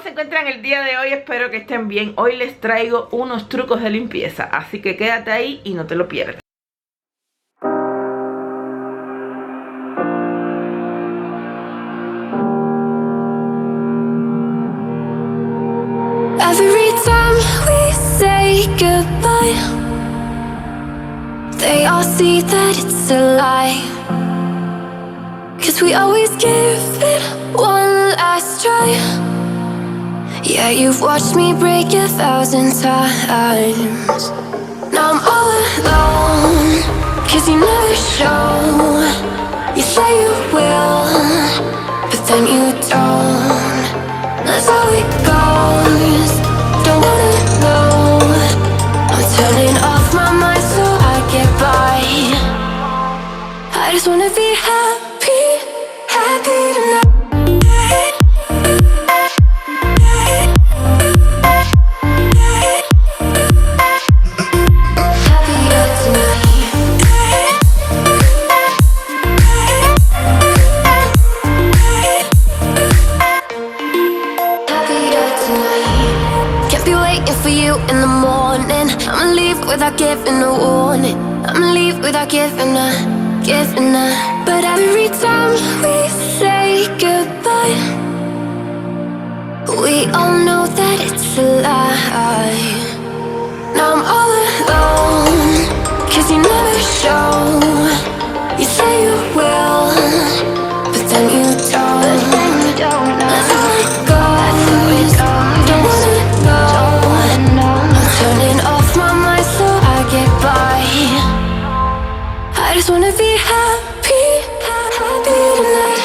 se encuentran el día de hoy? Espero que estén bien. Hoy les traigo unos trucos de limpieza, así que quédate ahí y no te lo pierdas. Every time we say goodbye, they all see that it's a lie. 'Cause we always give it one last try. Yeah, you've watched me break 1,000 times. Now I'm all alone, 'cause you never show. You say you will, but then you don't. That's how it goes. Don't wanna know. I'm turning off my mind so I get by. I just wanna be happy, happy tonight. Without giving a warning, I'ma leave without giving a. But every time we say goodbye, we all know that it's a lie. Now I'm all alone, 'cause you never show. You say you will, but then you don't. That's how it goes. Don't wanna know. I'm turning off my mind so I get by. I just wanna be happy, happy tonight.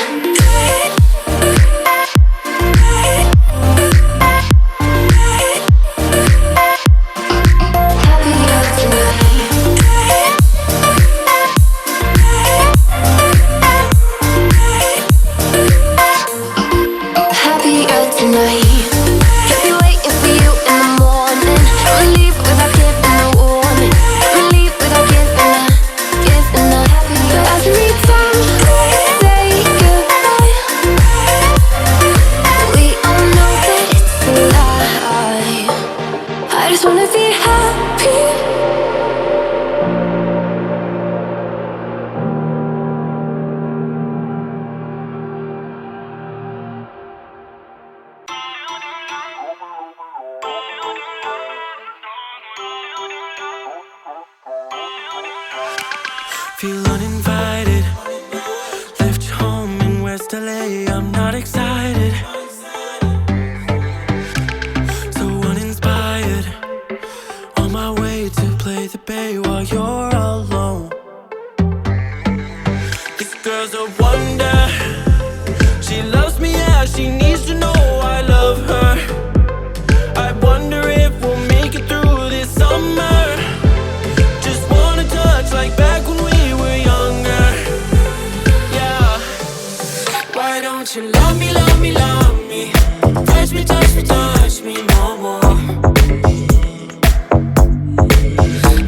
Happier tonight. Feel uninvited. Left home in West LA. I'm not excited. So uninspired. On my way to play the bay while you're alone. This girl's a wonder. She loves me, yeah, she needs to know I love her. I wonder if we'll make it through this summer. Just wanna touch like back when we were younger. Yeah. Why don't you love me, love me, love me? Touch me, touch me, touch me no more.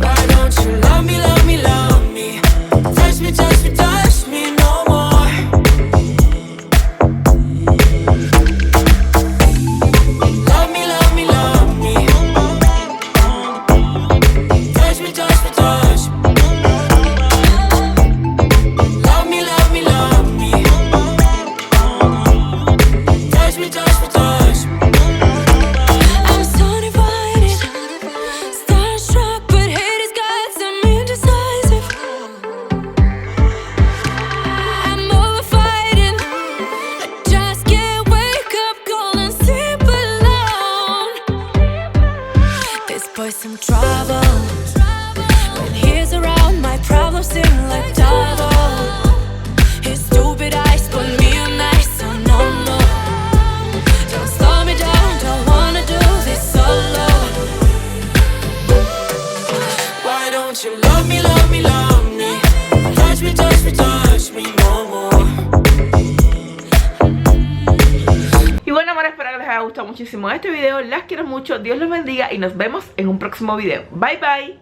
Why don't you love me, love me, love me? Touch me, touch me, touch me no more. Love me, love me, love me. Touch me, touch me, touch me. Love me, love me, love me. Touch me, touch me, touch me. I'm so divided, starstruck, but hate has got some indecisive. I'm over fighting. I just can't wake up cold and sleep alone. This boy's some trouble. When he's around, my problems seem like double. His stupid eyes put me on ice, so no, no. Don't slow me down, don't wanna do this solo. Why don't you love me, love me, love me? Touch me, touch me, touch me no more. Y bueno, amor, espero que les haya gustado muchísimo este video. Las quiero mucho, Dios los bendiga y nos vemos en un próximo video. Bye, bye.